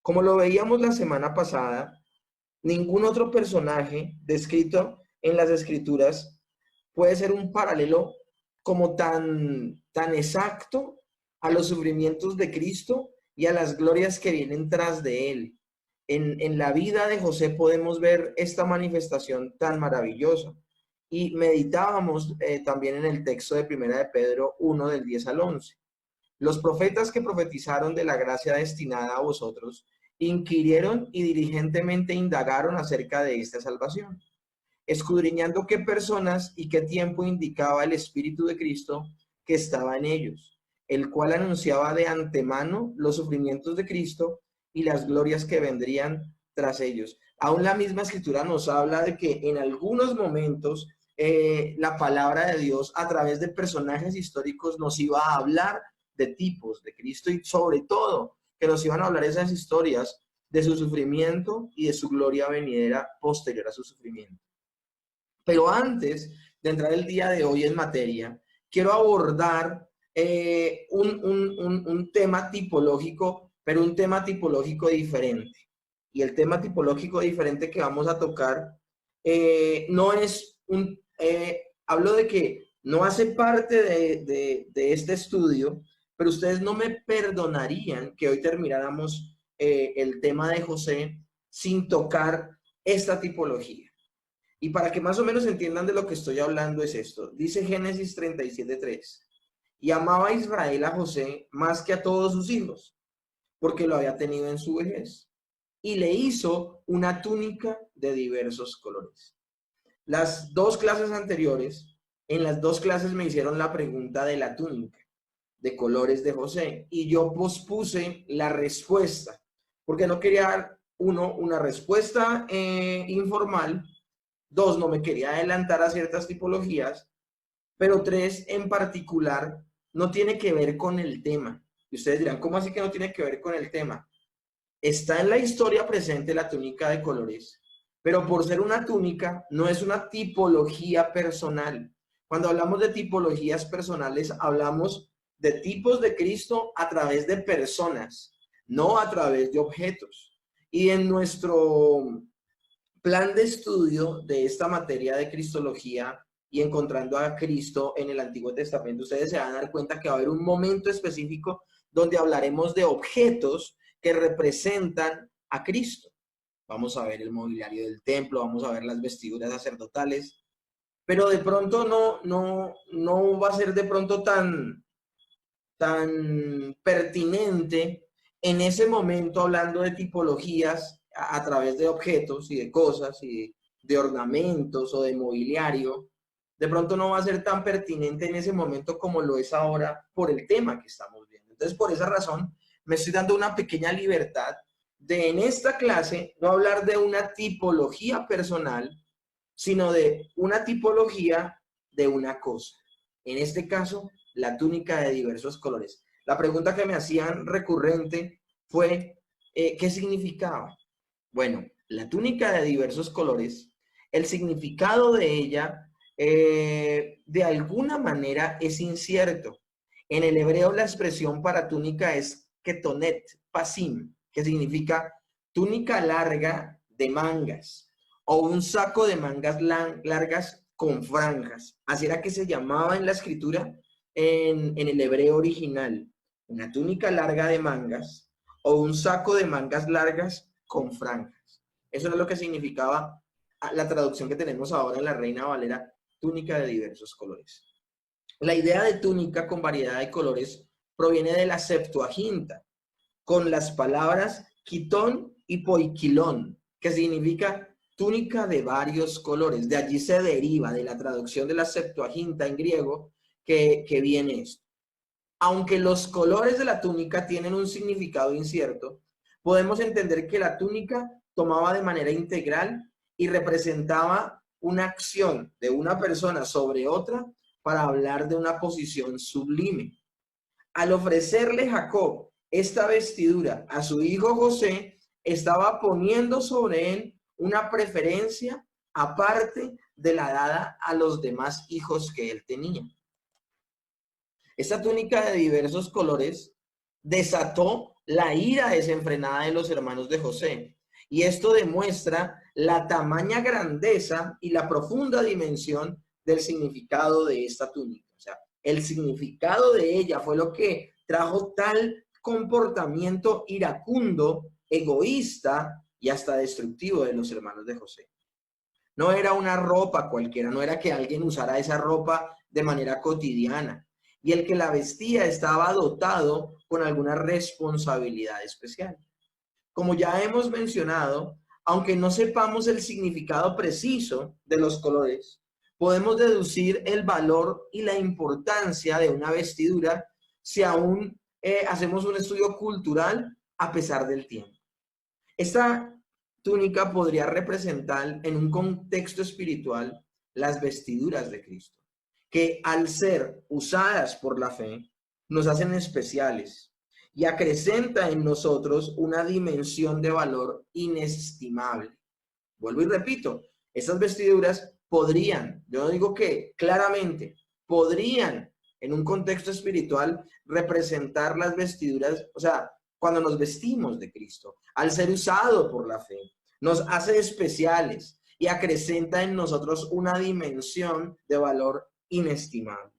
Como lo veíamos la semana pasada, ningún otro personaje descrito en las Escrituras puede ser un paralelo como tan exacto a los sufrimientos de Cristo y a las glorias que vienen tras de él. En la vida de José podemos ver esta manifestación tan maravillosa. Y meditábamos también en el texto de Primera de Pedro 1 del 10 al 11. Los profetas que profetizaron de la gracia destinada a vosotros inquirieron y diligentemente indagaron acerca de esta salvación, escudriñando qué personas y qué tiempo indicaba el Espíritu de Cristo que estaba en ellos, el cual anunciaba de antemano los sufrimientos de Cristo y las glorias que vendrían tras ellos. Aún la misma escritura nos habla de que en algunos momentos la palabra de Dios a través de personajes históricos nos iba a hablar de tipos de Cristo y sobre todo que nos iban a hablar esas historias de su sufrimiento y de su gloria venidera posterior a su sufrimiento. Pero antes de entrar el día de hoy en materia, quiero abordar un tema tipológico, pero un tema tipológico diferente. Y el tema tipológico diferente que vamos a tocar no es hablo de que no hace parte de este estudio, pero ustedes no me perdonarían que hoy termináramos el tema de José sin tocar esta tipología. Y para que más o menos entiendan de lo que estoy hablando es esto. Dice Génesis 37:3. Y amaba a Israel a José más que a todos sus hijos, porque lo había tenido en su vejez. Y le hizo una túnica de diversos colores. Las dos clases anteriores, en las dos clases me hicieron la pregunta de la túnica de colores de José. Y yo pospuse la respuesta, porque no quería dar, uno, una respuesta informal. Dos, no me quería adelantar a ciertas tipologías, pero tres, en particular, no tiene que ver con el tema. Y ustedes dirán, ¿cómo así que no tiene que ver con el tema? Está en la historia presente la túnica de colores, pero por ser una túnica, no es una tipología personal. Cuando hablamos de tipologías personales, hablamos de tipos de Cristo a través de personas, no a través de objetos. Y en nuestro plan de estudio de esta materia de Cristología y encontrando a Cristo en el Antiguo Testamento, ustedes se van a dar cuenta que va a haber un momento específico donde hablaremos de objetos que representan a Cristo. Vamos a ver el mobiliario del templo, vamos a ver las vestiduras sacerdotales, pero de pronto no va a ser de pronto tan pertinente en ese momento hablando de tipologías a través de objetos y de cosas y de ornamentos o de mobiliario, de pronto no va a ser tan pertinente en ese momento como lo es ahora por el tema que estamos viendo. Entonces, por esa razón, me estoy dando una pequeña libertad de en esta clase no hablar de una tipología personal, sino de una tipología de una cosa. En este caso, la túnica de diversos colores. La pregunta que me hacían recurrente fue, ¿qué significaba? Bueno, la túnica de diversos colores, el significado de ella, de alguna manera es incierto. En el hebreo la expresión para túnica es ketonet pasim, que significa túnica larga de mangas o un saco de mangas largas con franjas. Así era que se llamaba en la escritura en el hebreo original. Una túnica larga de mangas o un saco de mangas largas con franjas. Eso es lo que significaba la traducción que tenemos ahora en la Reina Valera, túnica de diversos colores. La idea de túnica con variedad de colores proviene de la Septuaginta, con las palabras quitón y poikilón, que significa túnica de varios colores. De allí se deriva de la traducción de la Septuaginta en griego que viene esto. Aunque los colores de la túnica tienen un significado incierto, podemos entender que la túnica tomaba de manera integral y representaba una acción de una persona sobre otra para hablar de una posición sublime. Al ofrecerle Jacob esta vestidura a su hijo José, estaba poniendo sobre él una preferencia aparte de la dada a los demás hijos que él tenía. Esta túnica de diversos colores desató la ira desenfrenada de los hermanos de José. Y esto demuestra la tamaña grandeza y la profunda dimensión del significado de esta túnica. O sea, el significado de ella fue lo que trajo tal comportamiento iracundo, egoísta y hasta destructivo de los hermanos de José. No era una ropa cualquiera, no era que alguien usara esa ropa de manera cotidiana. Y el que la vestía estaba dotado con alguna responsabilidad especial. Como ya hemos mencionado, aunque no sepamos el significado preciso de los colores, podemos deducir el valor y la importancia de una vestidura si aún hacemos un estudio cultural a pesar del tiempo. Esta túnica podría representar en un contexto espiritual las vestiduras de Cristo, que al ser usadas por la fe nos hacen especiales y acrecenta en nosotros una dimensión de valor inestimable. Vuelvo y repito, estas vestiduras podrían, yo no digo que claramente, podrían en un contexto espiritual representar las vestiduras, o sea, cuando nos vestimos de Cristo, al ser usado por la fe, nos hace especiales y acrecenta en nosotros una dimensión de valor inestimable.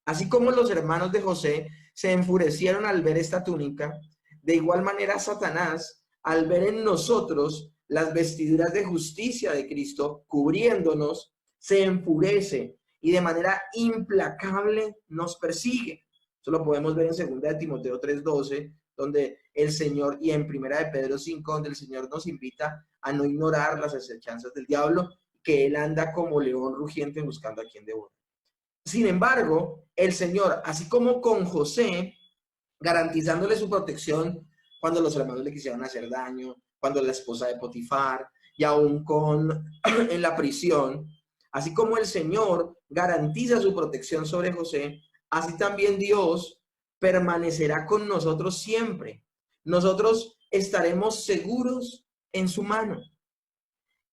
Así como los hermanos de José se enfurecieron al ver esta túnica, de igual manera Satanás, al ver en nosotros las vestiduras de justicia de Cristo cubriéndonos, se enfurece y de manera implacable nos persigue. Eso lo podemos ver en 2 de Timoteo 3:12, donde el Señor, y en 1 de Pedro 5, donde el Señor nos invita a no ignorar las acechanzas del diablo, que él anda como león rugiente buscando a quien devorar. Sin embargo, el Señor, así como con José, garantizándole su protección cuando los hermanos le quisieron hacer daño, cuando la esposa de Potifar, y aún en la prisión, así como el Señor garantiza su protección sobre José, así también Dios permanecerá con nosotros siempre. Nosotros estaremos seguros en su mano.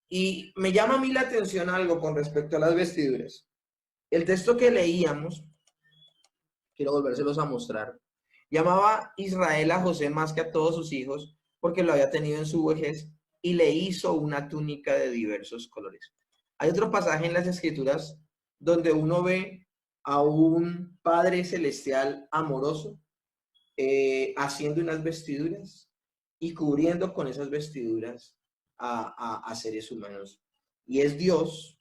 Y me llama a mí la atención algo con respecto a las vestiduras. El texto que leíamos, quiero volvérselos a mostrar, llamaba Israel a José más que a todos sus hijos porque lo había tenido en su vejez y le hizo una túnica de diversos colores. Hay otro pasaje en las Escrituras donde uno ve a un Padre Celestial amoroso haciendo unas vestiduras y cubriendo con esas vestiduras a seres humanos. Y es Dios,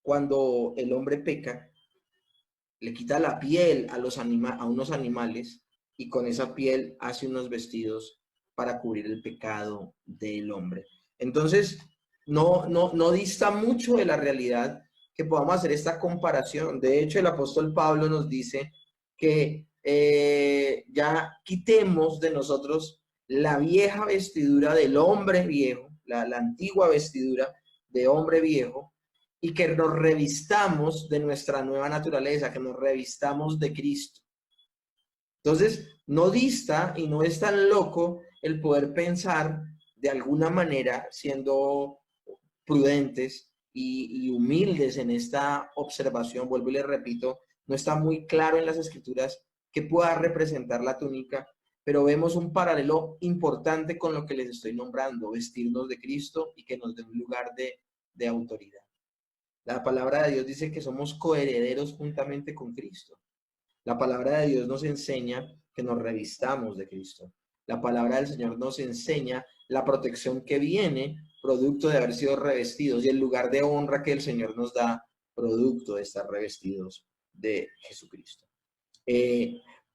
cuando el hombre peca, le quita la piel a unos animales y con esa piel hace unos vestidos para cubrir el pecado del hombre. Entonces, no dista mucho de la realidad que podamos hacer esta comparación. De hecho, el apóstol Pablo nos dice que ya quitemos de nosotros la vieja vestidura del hombre viejo, la antigua vestidura de hombre viejo, y que nos revistamos de nuestra nueva naturaleza, que nos revistamos de Cristo. Entonces, no dista y no es tan loco el poder pensar de alguna manera, siendo prudentes y humildes en esta observación. Vuelvo y les repito, no está muy claro en las Escrituras que pueda representar la túnica, pero vemos un paralelo importante con lo que les estoy nombrando, vestirnos de Cristo y que nos dé un lugar de autoridad. La palabra de Dios dice que somos coherederos juntamente con Cristo. La palabra de Dios nos enseña que nos revistamos de Cristo. La palabra del Señor nos enseña la protección que viene producto de haber sido revestidos y el lugar de honra que el Señor nos da producto de estar revestidos de Jesucristo.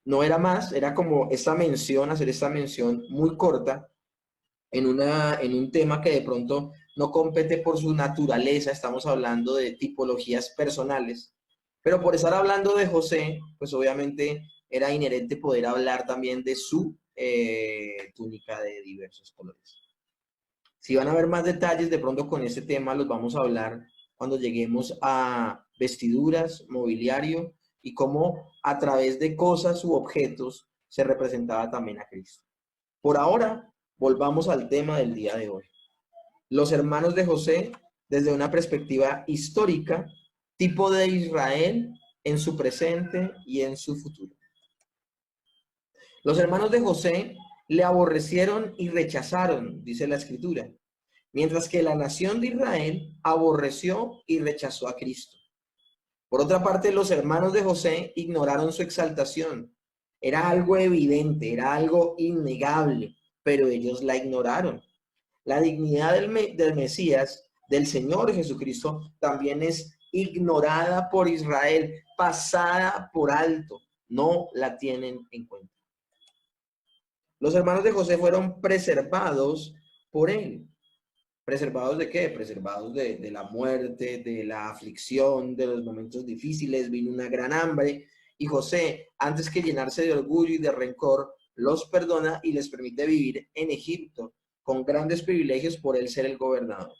No era más, era como hacer esta mención muy corta en un tema que de pronto no compete por su naturaleza. Estamos hablando de tipologías personales, pero por estar hablando de José, pues obviamente era inherente poder hablar también de su túnica de diversos colores. Si van a ver más detalles de pronto con este tema, los vamos a hablar cuando lleguemos a vestiduras, mobiliario y cómo a través de cosas u objetos se representaba también a Cristo. Por ahora, volvamos al tema del día de hoy. Los hermanos de José, desde una perspectiva histórica, tipo de Israel en su presente y en su futuro. Los hermanos de José le aborrecieron y rechazaron, dice la Escritura, mientras que la nación de Israel aborreció y rechazó a Cristo. Por otra parte, los hermanos de José ignoraron su exaltación. Era algo evidente, era algo innegable, pero ellos la ignoraron. La dignidad del Mesías, del Señor Jesucristo, también es ignorada por Israel, pasada por alto. No la tienen en cuenta. Los hermanos de José fueron preservados por él. ¿Preservados de qué? Preservados de la muerte, de la aflicción, de los momentos difíciles. Vino una gran hambre y José, antes que llenarse de orgullo y de rencor, los perdona y les permite vivir en Egipto con grandes privilegios por él ser el gobernador.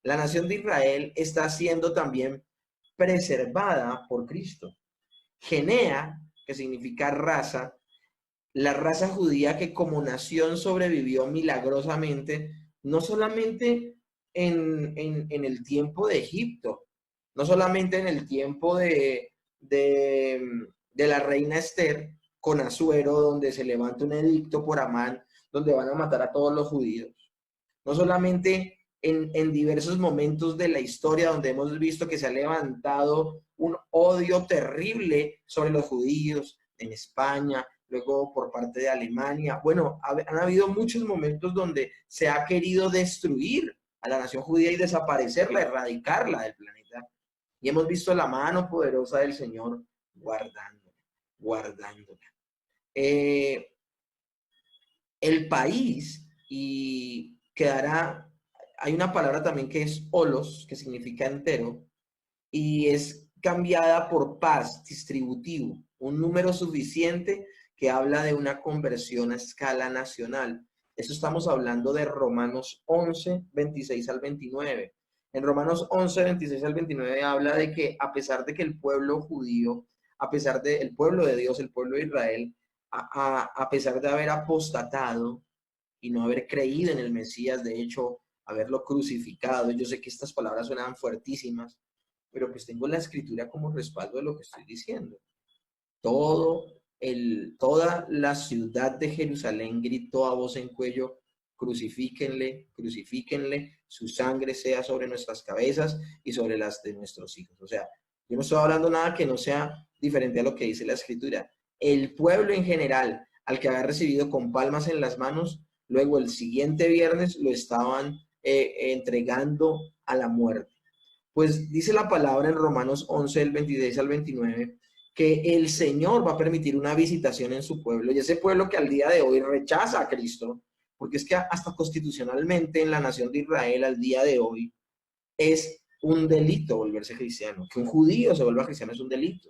La nación de Israel está siendo también preservada por Cristo. Genea, que significa raza, la raza judía que como nación sobrevivió milagrosamente, no solamente en el tiempo de Egipto, no solamente en el tiempo de la reina Esther con Asuero, donde se levanta un edicto por Amán, donde van a matar a todos los judíos, no solamente en diversos momentos de la historia donde hemos visto que se ha levantado un odio terrible sobre los judíos en España, luego por parte de Alemania. Bueno, han habido muchos momentos donde se ha querido destruir a la nación judía y desaparecerla, erradicarla del planeta. Y hemos visto la mano poderosa del Señor guardándola. El país y quedará, hay una palabra también que es holos, que significa entero, y es cambiada por paz, distributivo, un número suficiente que habla de una conversión a escala nacional. Eso estamos hablando de Romanos 11, 26 al 29. En Romanos 11, 26 al 29 habla de que a pesar de que el pueblo judío, a pesar del pueblo de Dios, el pueblo de Israel, a pesar de haber apostatado y no haber creído en el Mesías, de hecho, haberlo crucificado, yo sé que estas palabras suenan fuertísimas, pero pues tengo la escritura como respaldo de lo que estoy diciendo. Toda la ciudad de Jerusalén gritó a voz en cuello: crucifíquenle, crucifíquenle, su sangre sea sobre nuestras cabezas y sobre las de nuestros hijos. O sea, yo no estoy hablando nada que no sea diferente a lo que dice la escritura. El pueblo en general, al que había recibido con palmas en las manos, luego el siguiente viernes lo estaban entregando a la muerte. Pues dice la palabra en Romanos 11, del 26 al 29, que el Señor va a permitir una visitación en su pueblo, y ese pueblo que al día de hoy rechaza a Cristo, porque es que hasta constitucionalmente en la nación de Israel al día de hoy es un delito volverse cristiano, que un judío se vuelva cristiano es un delito.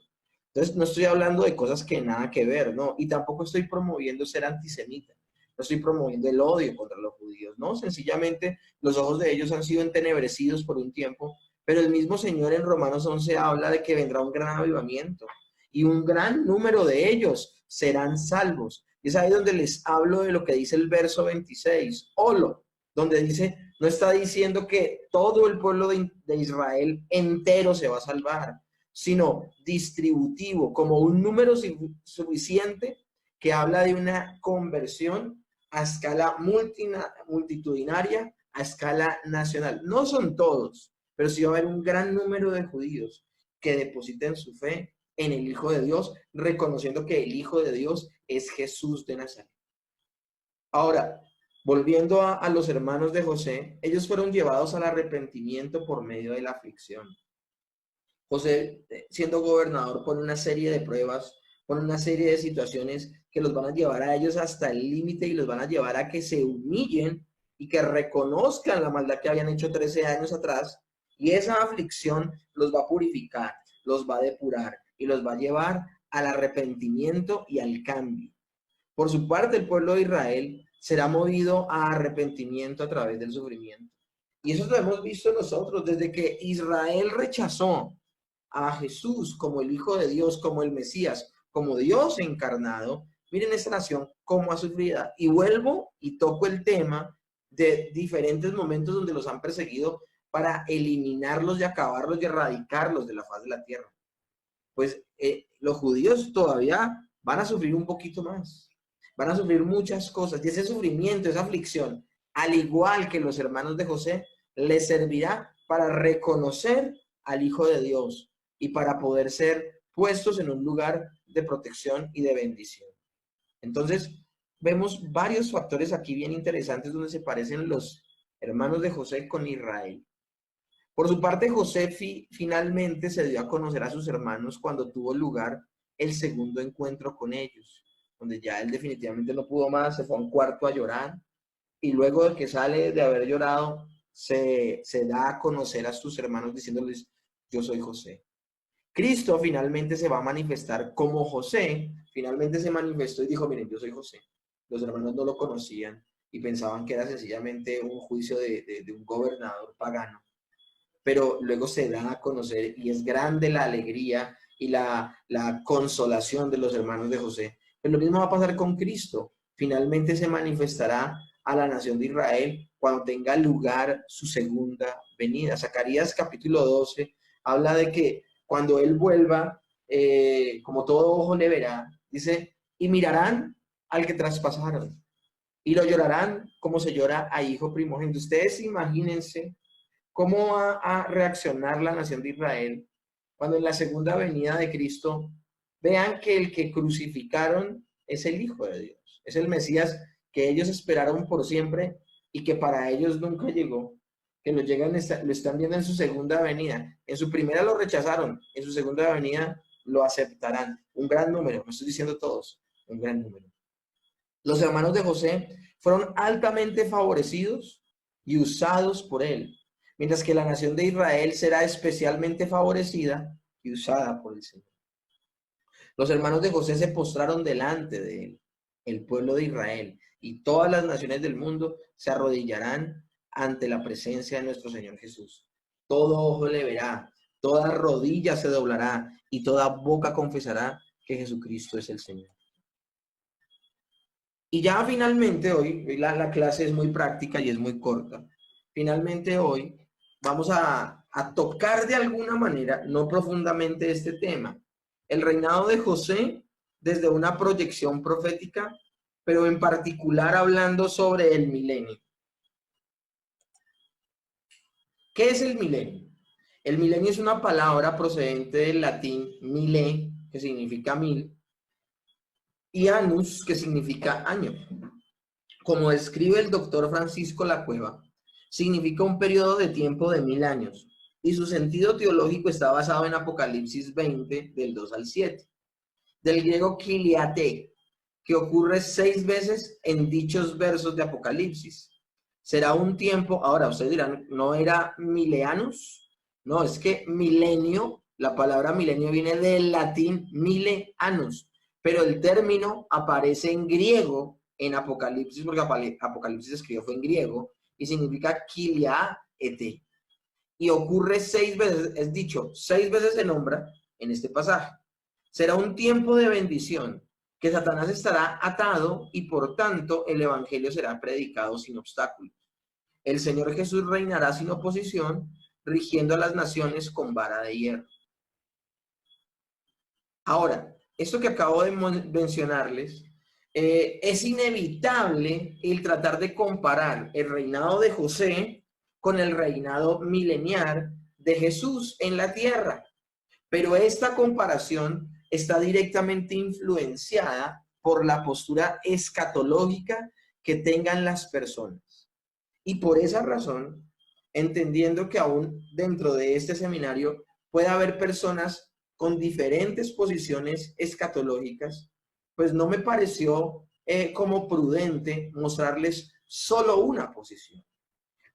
Entonces no estoy hablando de cosas que nada que ver, ¿no? Y tampoco estoy promoviendo ser antisemita, no estoy promoviendo el odio contra los judíos, ¿no? Sencillamente los ojos de ellos han sido entenebrecidos por un tiempo, pero el mismo Señor en Romanos 11 habla de que vendrá un gran avivamiento y un gran número de ellos serán salvos. Y es ahí donde les hablo de lo que dice el verso 26, Olo, donde dice, no está diciendo que todo el pueblo de Israel entero se va a salvar, sino distributivo, como un número suficiente que habla de una conversión a escala multitudinaria, a escala nacional. No son todos, pero sí va a haber un gran número de judíos que depositen su fe en el Hijo de Dios, reconociendo que el Hijo de Dios es Jesús de Nazaret. Ahora, volviendo a los hermanos de José, ellos fueron llevados al arrepentimiento por medio de la aflicción. José, siendo gobernador, pone una serie de pruebas, pone una serie de situaciones que los van a llevar a ellos hasta el límite y los van a llevar a que se humillen y que reconozcan la maldad que habían hecho 13 años atrás. Y esa aflicción los va a purificar, los va a depurar y los va a llevar al arrepentimiento y al cambio. Por su parte, el pueblo de Israel será movido a arrepentimiento a través del sufrimiento. Y eso lo hemos visto nosotros desde que Israel rechazó a Jesús como el Hijo de Dios, como el Mesías, como Dios encarnado. Miren esta nación cómo ha sufrido. Y vuelvo y toco el tema de diferentes momentos donde los han perseguido para eliminarlos y acabarlos y erradicarlos de la faz de la tierra. Pues los judíos todavía van a sufrir un poquito más. van a sufrir muchas cosas y ese sufrimiento, esa aflicción, al igual que los hermanos de José, les servirá para reconocer al Hijo de Dios y para poder ser puestos en un lugar de protección y de bendición. Entonces, vemos varios factores aquí bien interesantes donde se parecen los hermanos de José con Israel. Por su parte, José finalmente se dio a conocer a sus hermanos cuando tuvo lugar el segundo encuentro con ellos, donde ya él definitivamente no pudo más, se fue a un cuarto a llorar y luego de que sale de haber llorado, se da a conocer a sus hermanos diciéndoles, yo soy José. Cristo finalmente se va a manifestar como José, finalmente se manifestó y dijo, miren, yo soy José. Los hermanos no lo conocían y pensaban que era sencillamente un juicio de un gobernador pagano. Pero luego se da a conocer y es grande la alegría y la consolación de los hermanos de José. Pero lo mismo va a pasar con Cristo. Finalmente se manifestará a la nación de Israel cuando tenga lugar su segunda venida. Zacarías capítulo 12 habla de que cuando Él vuelva, como todo ojo le verá, dice, y mirarán al que traspasaron y lo llorarán como se llora a hijo primogénito. Ustedes imagínense cómo va a reaccionar la nación de Israel cuando en la segunda venida de Cristo vean que el que crucificaron es el Hijo de Dios, es el Mesías que ellos esperaron por siempre y que para ellos nunca llegó, que lo están viendo en su segunda venida. En su primera lo rechazaron, en su segunda venida lo aceptarán. Un gran número, no estoy diciendo todos, un gran número. Los hermanos de José fueron altamente favorecidos y usados por él, mientras que la nación de Israel será especialmente favorecida y usada por el Señor. Los hermanos de José se postraron delante de él, el pueblo de Israel, y todas las naciones del mundo se arrodillarán ante la presencia de nuestro Señor Jesús. Todo ojo le verá, toda rodilla se doblará y toda boca confesará que Jesucristo es el Señor. Y ya finalmente hoy, la clase es muy práctica y es muy corta. Finalmente hoy vamos a tocar de alguna manera, no profundamente este tema, el reinado de José desde una proyección profética, pero en particular hablando sobre el milenio. ¿Qué es el milenio? El milenio es una palabra procedente del latín mille, que significa mil, y annus, que significa año. Como describe el doctor Francisco Lacueva, significa un periodo de tiempo de 1000 años, y su sentido teológico está basado en Apocalipsis 20, del 2 al 7, del griego kiliate, que ocurre 6 veces en dichos versos de Apocalipsis. Será un tiempo, ahora ustedes dirán, ¿no era mileanus? No, es que milenio, la palabra milenio viene del latín mille annus, pero el término aparece en griego en Apocalipsis, porque Apocalipsis escribió fue en griego, y significa kiliaete. Y ocurre 6 veces, es dicho, 6 veces se nombra en este pasaje. Será un tiempo de bendición, que Satanás estará atado y por tanto el evangelio será predicado sin obstáculos. El Señor Jesús reinará sin oposición, rigiendo a las naciones con vara de hierro. Ahora, esto que acabo de mencionarles, es inevitable el tratar de comparar el reinado de José con el reinado milenial de Jesús en la tierra. Pero esta comparación está directamente influenciada por la postura escatológica que tengan las personas. Y por esa razón, entendiendo que aún dentro de este seminario puede haber personas con diferentes posiciones escatológicas, pues no me pareció como prudente mostrarles solo una posición.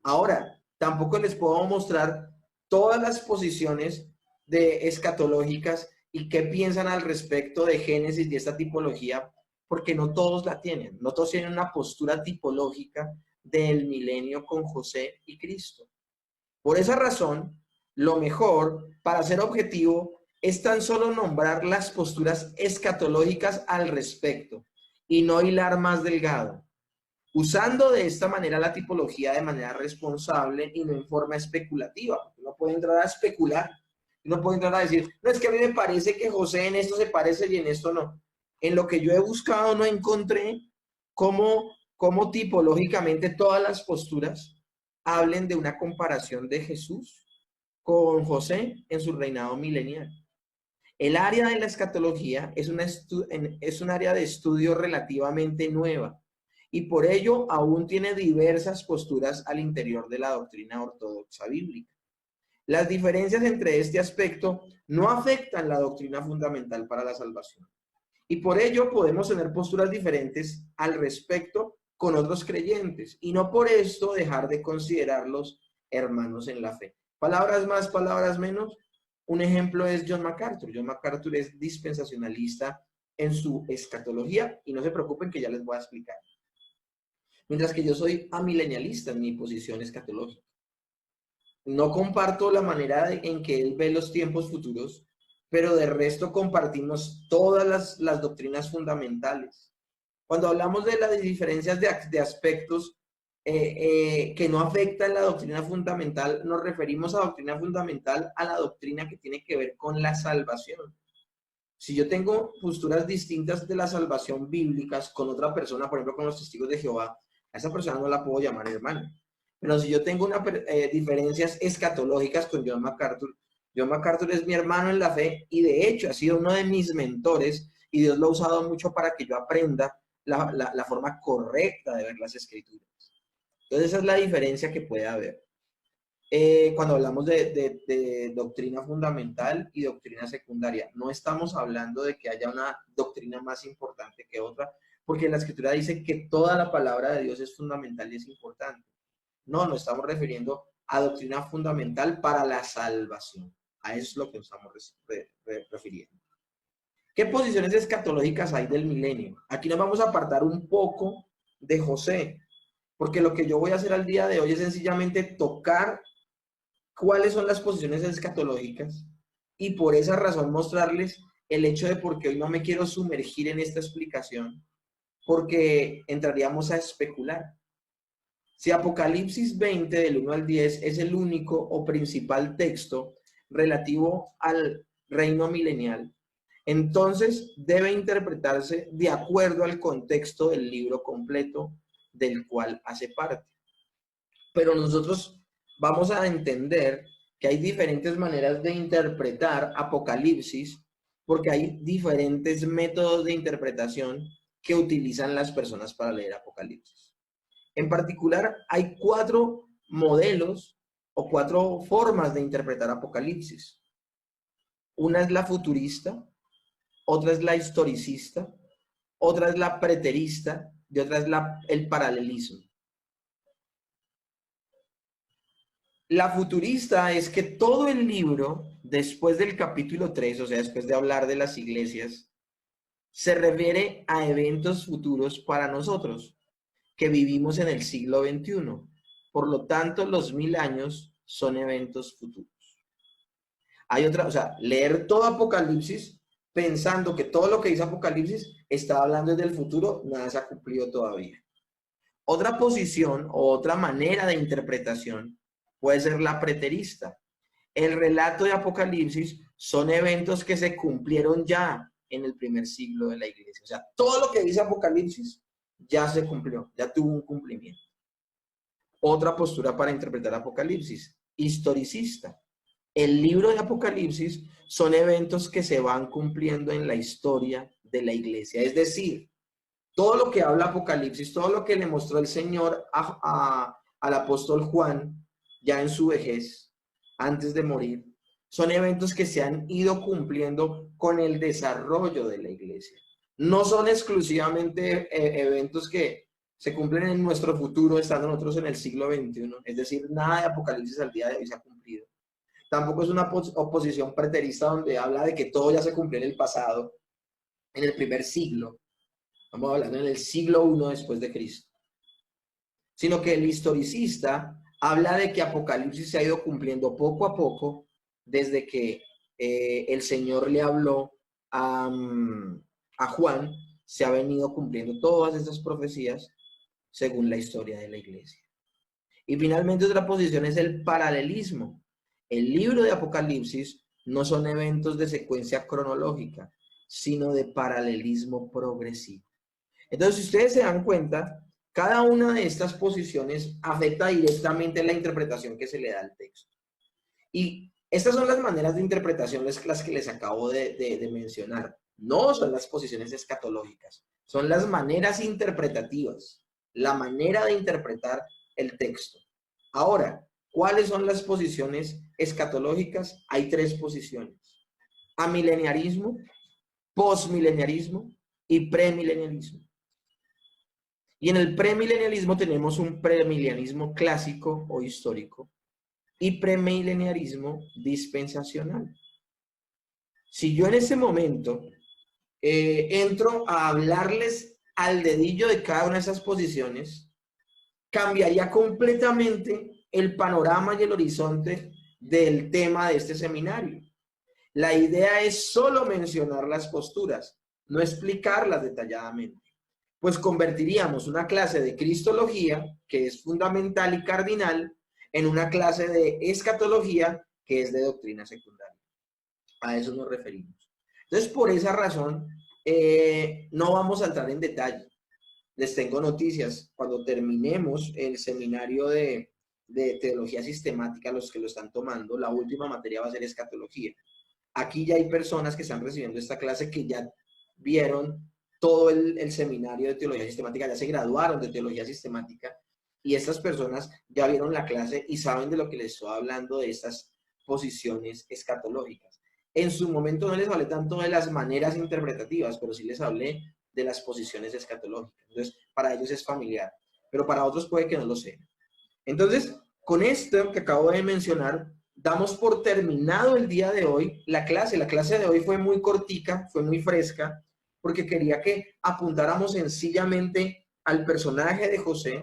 Ahora, tampoco les puedo mostrar todas las posiciones de escatológicas y qué piensan al respecto de Génesis y esta tipología, porque no todos la tienen, no todos tienen una postura tipológica del milenio con José y Cristo. Por esa razón, lo mejor para ser objetivo es tan solo nombrar las posturas escatológicas al respecto y no hilar más delgado, usando de esta manera la tipología de manera responsable y no en forma especulativa. Uno puede entrar a especular, uno puede entrar a decir, no, es que a mí me parece que José en esto se parece y en esto no. En lo que yo he buscado no encontré cómo tipológicamente todas las posturas hablen de una comparación de Jesús con José en su reinado milenial. El área de la escatología es un área de estudio relativamente nueva y por ello aún tiene diversas posturas al interior de la doctrina ortodoxa bíblica. Las diferencias entre este aspecto no afectan la doctrina fundamental para la salvación y por ello podemos tener posturas diferentes al respecto con otros creyentes y no por esto dejar de considerarlos hermanos en la fe. Palabras más, palabras menos. Un ejemplo es John MacArthur. John MacArthur es dispensacionalista en su escatología y no se preocupen que ya les voy a explicar. Mientras que yo soy amilenialista en mi posición escatológica. No comparto la manera en que él ve los tiempos futuros, pero de resto compartimos todas las doctrinas fundamentales. Cuando hablamos de las diferencias de aspectos que no afectan la doctrina fundamental, nos referimos a doctrina fundamental a la doctrina que tiene que ver con la salvación. Si yo tengo posturas distintas de la salvación bíblicas con otra persona, por ejemplo con los testigos de Jehová, a esa persona no la puedo llamar hermano. Pero si yo tengo diferencias escatológicas con John MacArthur es mi hermano en la fe y de hecho ha sido uno de mis mentores y Dios lo ha usado mucho para que yo aprenda la forma correcta de ver las escrituras. Entonces esa es la diferencia que puede haber. Cuando hablamos de doctrina fundamental y doctrina secundaria, no estamos hablando de que haya una doctrina más importante que otra, porque la Escritura dice que toda la palabra de Dios es fundamental y es importante. No, nos estamos refiriendo a doctrina fundamental para la salvación. A eso es lo que nos estamos refiriendo. ¿Qué posiciones escatológicas hay del milenio? Aquí nos vamos a apartar un poco de José, porque lo que yo voy a hacer al día de hoy es sencillamente tocar cuáles son las posiciones escatológicas y por esa razón mostrarles el hecho de por qué hoy no me quiero sumergir en esta explicación, porque entraríamos a especular. Si Apocalipsis 20, del 1 al 10, es el único o principal texto relativo al reino milenial, entonces debe interpretarse de acuerdo al contexto del libro completo del cual hace parte. Pero nosotros vamos a entender que hay diferentes maneras de interpretar Apocalipsis porque hay diferentes métodos de interpretación que utilizan las personas para leer Apocalipsis. En particular, hay 4 modelos o 4 formas de interpretar Apocalipsis. Una es la futurista, otra es la historicista, otra es la preterista y otra es el paralelismo. La futurista es que todo el libro, después del capítulo 3, o sea, después de hablar de las iglesias, se refiere a eventos futuros para nosotros, que vivimos en el siglo XXI. Por lo tanto, los 1000 años son eventos futuros. Hay otra, o sea, leer todo Apocalipsis pensando que todo lo que dice Apocalipsis está hablando del futuro, nada se ha cumplido todavía. Otra posición o otra manera de interpretación puede ser la preterista. El relato de Apocalipsis son eventos que se cumplieron ya en el primer siglo de la iglesia. O sea, todo lo que dice Apocalipsis ya se cumplió, ya tuvo un cumplimiento. Otra postura para interpretar Apocalipsis, historicista. El libro de Apocalipsis son eventos que se van cumpliendo en la historia de la iglesia. Es decir, todo lo que habla Apocalipsis, todo lo que le mostró el Señor al apóstol Juan, ya en su vejez, antes de morir, son eventos que se han ido cumpliendo con el desarrollo de la iglesia. No son exclusivamente eventos que se cumplen en nuestro futuro, estando nosotros en el siglo XXI. Es decir, nada de Apocalipsis al día de hoy se ha cumplido. Tampoco es una oposición preterista donde habla de que todo ya se cumplió en el pasado, en el primer siglo. Estamos hablando en el siglo I después de Cristo. Sino que el historicista habla de que Apocalipsis se ha ido cumpliendo poco a poco desde que el Señor le habló a Juan, se ha venido cumpliendo todas estas profecías según la historia de la iglesia. Y finalmente otra posición es el paralelismo. El libro de Apocalipsis no son eventos de secuencia cronológica, sino de paralelismo progresivo. Entonces, si ustedes se dan cuenta, cada una de estas posiciones afecta directamente la interpretación que se le da al texto. Y estas son las maneras de interpretación las que les acabo de mencionar. No son las posiciones escatológicas, son las maneras interpretativas, la manera de interpretar el texto. Ahora, ¿cuáles son las posiciones escatológicas? Hay tres posiciones: amileniarismo, postmileniarismo y premilenialismo. Y en el premilenialismo tenemos un premilenialismo clásico o histórico y premileniarismo dispensacional. Si yo en ese momento entro a hablarles al dedillo de cada una de esas posiciones, cambiaría completamente el panorama y el horizonte del tema de este seminario. La idea es solo mencionar las posturas, no explicarlas detalladamente, pues convertiríamos una clase de cristología, que es fundamental y cardinal, en una clase de escatología, que es de doctrina secundaria. A eso nos referimos. Entonces, por esa razón, no vamos a entrar en detalle. Les tengo noticias. Cuando terminemos el seminario de teología sistemática, los que lo están tomando, la última materia va a ser escatología. Aquí ya hay personas que están recibiendo esta clase que ya vieron todo el seminario de teología sistemática, ya se graduaron de teología sistemática, y estas personas ya vieron la clase y saben de lo que les estoy hablando, de estas posiciones escatológicas. En su momento no les hablé tanto de las maneras interpretativas, pero sí les hablé de las posiciones escatológicas. Entonces, para ellos es familiar, pero para otros puede que no lo sea. Entonces, con esto que acabo de mencionar, damos por terminado el día de hoy la clase. La clase de hoy fue muy cortica, fue muy fresca, porque quería que apuntáramos sencillamente al personaje de José,